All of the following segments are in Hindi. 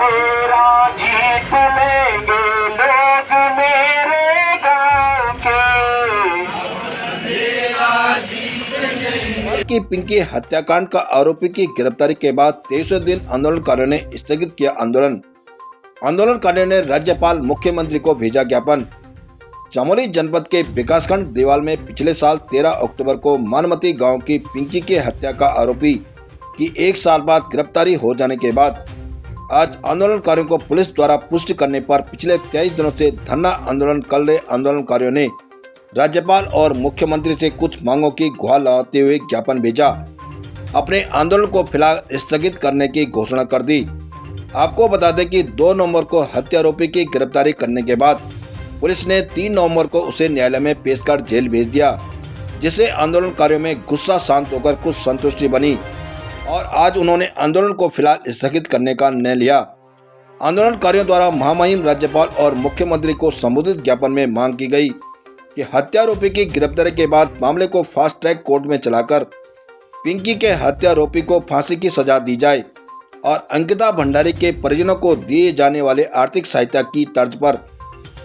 मेरा जीत लेंगे लोग मेरे गाँव के। की पिंकी हत्याकांड का आरोपी की गिरफ्तारी के बाद 23वें दिन आंदोलनकारियों ने स्थगित किया आंदोलन। आंदोलनकारियों ने राज्यपाल मुख्यमंत्री को भेजा ज्ञापन। चमोली जनपद के विकासखंड देवाल में पिछले साल 13 अक्टूबर को मानमती गांव की पिंकी के हत्या का आरोपी की 1 साल बाद गिरफ्तारी हो जाने के बाद आज आंदोलनकारियों को पुलिस द्वारा पुष्टि करने पर पिछले 23 दिनों से धरना आंदोलन कर रहे आंदोलनकारियों ने राज्यपाल और मुख्यमंत्री से कुछ मांगों की गुहार लगाते हुए ज्ञापन भेजा। अपने आंदोलन को फिलहाल स्थगित करने की घोषणा कर दी। आपको बता दें कि 2 नवंबर को हत्यारोपी की गिरफ्तारी करने के बाद पुलिस ने 3 नवंबर को उसे न्यायालय में पेश कर जेल भेज दिया, जिससे आंदोलनकारियों में गुस्सा शांत होकर कुछ संतुष्टि बनी और आज उन्होंने आंदोलन को फिलहाल स्थगित करने का निर्णय लिया। आंदोलनकारियों द्वारा महामहिम राज्यपाल और मुख्यमंत्री को संबोधित ज्ञापन में मांग की गई कि हत्यारोपी की गिरफ्तारी के बाद मामले को फास्ट ट्रैक कोर्ट में चलाकर पिंकी के हत्यारोपी को फांसी की सजा दी जाए और अंकिता भंडारी के परिजनों को दिए जाने वाले आर्थिक सहायता की तर्ज पर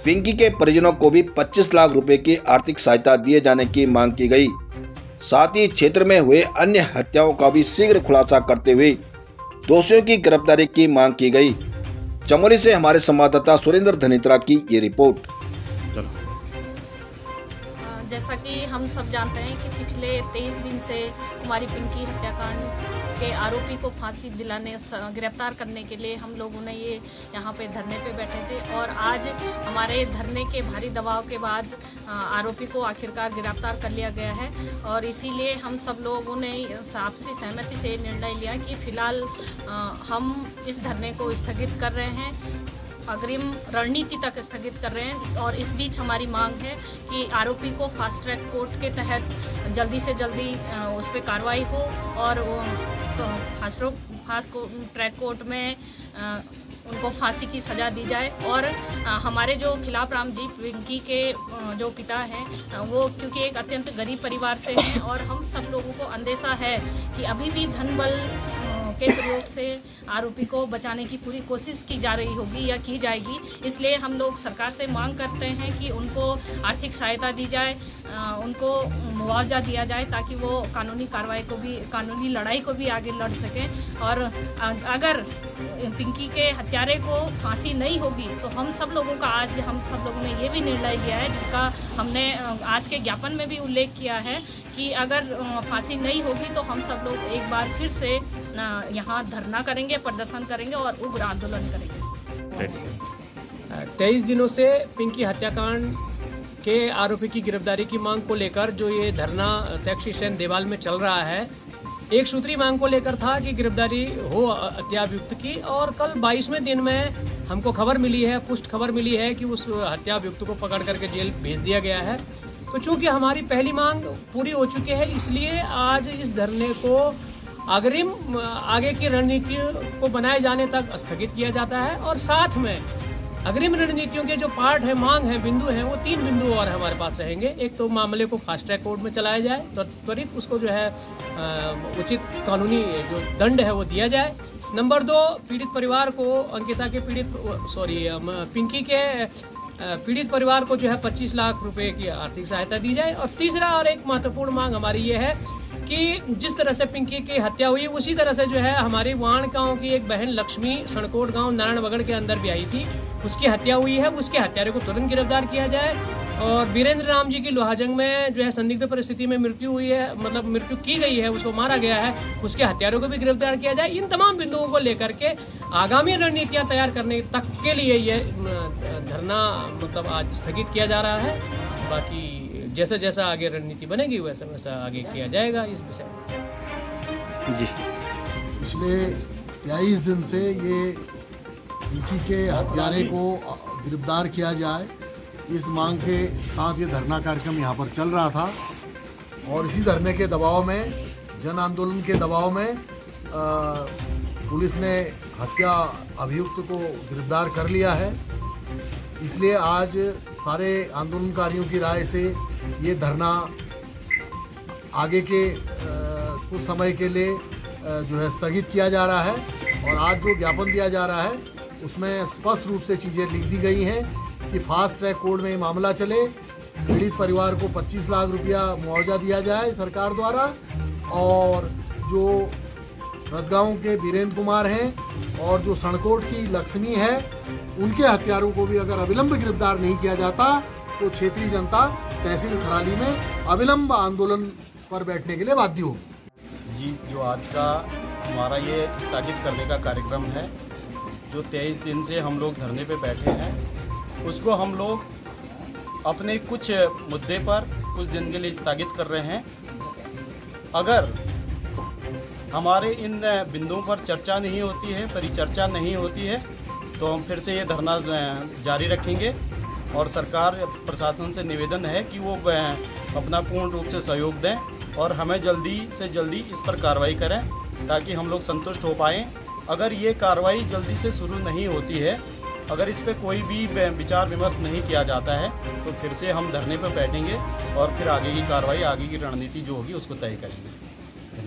पिंकी के परिजनों को भी 25 लाख रुपए की आर्थिक सहायता दिए जाने की मांग की गई। साथ ही क्षेत्र में हुए अन्य हत्याओं का भी शीघ्र खुलासा करते हुए दोषियों की गिरफ्तारी की मांग की गई। चमोली से हमारे संवाददाता सुरेंद्र धनित्रा की ये रिपोर्ट। जैसा कि हम सब जानते हैं कि पिछले 23 दिन से हमारी पिंकी हत्याकांड के आरोपी को फांसी दिलाने गिरफ्तार करने के लिए हम लोगों ने ये यहाँ पे धरने पे बैठे थे और आज हमारे धरने के भारी दबाव के बाद आरोपी को आखिरकार गिरफ्तार कर लिया गया है और इसीलिए हम सब लोगों ने आपसी सहमति से निर्णय लिया कि फ़िलहाल हम इस धरने को स्थगित कर रहे हैं, अग्रिम रणनीति तक स्थगित कर रहे हैं। और इस बीच हमारी मांग है कि आरोपी को फास्ट ट्रैक कोर्ट के तहत जल्दी से जल्दी उस पर कार्रवाई हो और फास्ट ट्रैक कोर्ट में उनको फांसी की सज़ा दी जाए। और हमारे जो खिलाफ रामजी पिंकी के जो पिता हैं वो क्योंकि एक अत्यंत गरीब परिवार से हैं और हम सब लोगों को अंदेशा है कि अभी भी धन बल के प्रयोग से आरोपी को बचाने की पूरी कोशिश की जा रही होगी या की जाएगी। इसलिए हम लोग सरकार से मांग करते हैं कि उनको आर्थिक सहायता दी जाए, उनको मुआवजा दिया जाए ताकि वो कानूनी कार्रवाई को भी, कानूनी लड़ाई को भी आगे लड़ सकें। और अगर पिंकी के हत्यारे को फांसी नहीं होगी तो हम सब लोगों ने ये भी निर्णय लिया है, जिसका हमने आज के ज्ञापन में भी उल्लेख किया है कि अगर फांसी नहीं होगी तो हम सब लोग एक बार फिर से यहाँ धरना करेंगे, प्रदर्शन करेंगे और उग्र आंदोलन करेंगे। 23 दिनों से पिंकी हत्याकांड के आरोपी की गिरफ्तारी की मांग को लेकर जो ये धरना टैक्सी स्टैंड देवाल में चल रहा है, एक सूत्री मांग को लेकर था कि गिरफ्तारी हो हत्याभियुक्त की। और कल 22वें दिन में हमको खबर मिली है, पुष्ट खबर मिली है कि उस हत्याभियुक्त को पकड़ करके जेल भेज दिया गया है। तो चूँकि हमारी पहली मांग पूरी हो चुकी है, इसलिए आज इस धरने को अग्रिम आगे की रणनीति को बनाए जाने तक स्थगित किया जाता है। और साथ में अग्रिम रणनीतियों के जो पार्ट है, मांग है, बिंदु हैं, वो 3 बिंदु और हमारे पास रहेंगे। एक तो मामले को फास्ट ट्रैक कोर्ट में चलाया जाए, तो त्वरित उसको जो है उचित कानूनी जो दंड है वो दिया जाए। नंबर 2, पीड़ित परिवार को अंकिता के पिंकी के पीड़ित परिवार को जो है 25 लाख रुपए की आर्थिक सहायता दी जाए। और तीसरा और एक महत्वपूर्ण मांग हमारी ये है कि जिस तरह से पिंकी की हत्या हुई उसी तरह से जो है हमारी वाण गांव की एक बहन लक्ष्मी सड़कोट गांव नारायणबगड़ के अंदर भी आई थी, उसकी हत्या हुई है, उसके हत्यारे को तुरंत गिरफ्तार किया जाए। और वीरेंद्र राम जी की लोहाजंग में जो है संदिग्ध परिस्थिति में मृत्यु हुई है, मतलब मृत्यु की गई है, उसको मारा गया है, उसके हत्यारों को भी गिरफ्तार किया जाए। इन तमाम बिंदुओं को लेकर के आगामी रणनीतियाँ तैयार करने तक के लिए ये धरना मतलब आज स्थगित किया जा रहा है। बाकी जैसा जैसा आगे रणनीति बनेगी वैसा वैसा आगे किया जाएगा इस विषय में। जी, पिछले 23 दिन से ये पिंकी के हत्यारे को गिरफ्तार किया जाए, इस मांग के साथ ये धरना कार्यक्रम यहाँ पर चल रहा था। और इसी धरने के दबाव में, जन आंदोलन के दबाव में पुलिस ने हत्या अभियुक्त को गिरफ्तार कर लिया है। इसलिए आज सारे आंदोलनकारियों की राय से ये धरना आगे के कुछ समय के लिए जो है स्थगित किया जा रहा है। और आज जो ज्ञापन दिया जा रहा है उसमें स्पष्ट रूप से चीज़ें लिख दी गई हैं कि फास्ट ट्रैक कोर्ट में ये मामला चले, पीड़ित परिवार को 25 लाख रुपया मुआवजा दिया जाए सरकार द्वारा, और जो रतगांव के वीरेंद्र कुमार हैं और जो सणकोट की लक्ष्मी है, उनके हत्यारों को भी अगर अविलंब गिरफ्तार नहीं किया जाता तो क्षेत्रीय जनता तहसील थराली में अविलंब आंदोलन पर बैठने के लिए बाध्य होगी। जी, जो आज का हमारा ये स्थगित करने का कार्यक्रम है, जो 23 दिन से हम लोग धरने पे बैठे हैं, उसको हम लोग अपने कुछ मुद्दे पर कुछ दिन के लिए स्थगित कर रहे हैं। अगर हमारे इन बिंदुओं पर चर्चा नहीं होती है, परिचर्चा नहीं होती है, तो हम फिर से ये धरना जारी रखेंगे और सरकार प्रशासन से निवेदन है कि वो अपना पूर्ण रूप से सहयोग दें और हमें जल्दी से जल्दी इस पर कार्रवाई करें ताकि हम लोग संतुष्ट हो पाएँ। अगर ये कार्रवाई जल्दी से शुरू नहीं होती है, अगर इस पर कोई भी विचार विमर्श नहीं किया जाता है, तो फिर से हम धरने पर बैठेंगे और फिर आगे की कार्रवाई, आगे की रणनीति जो होगी उसको तय करेंगे।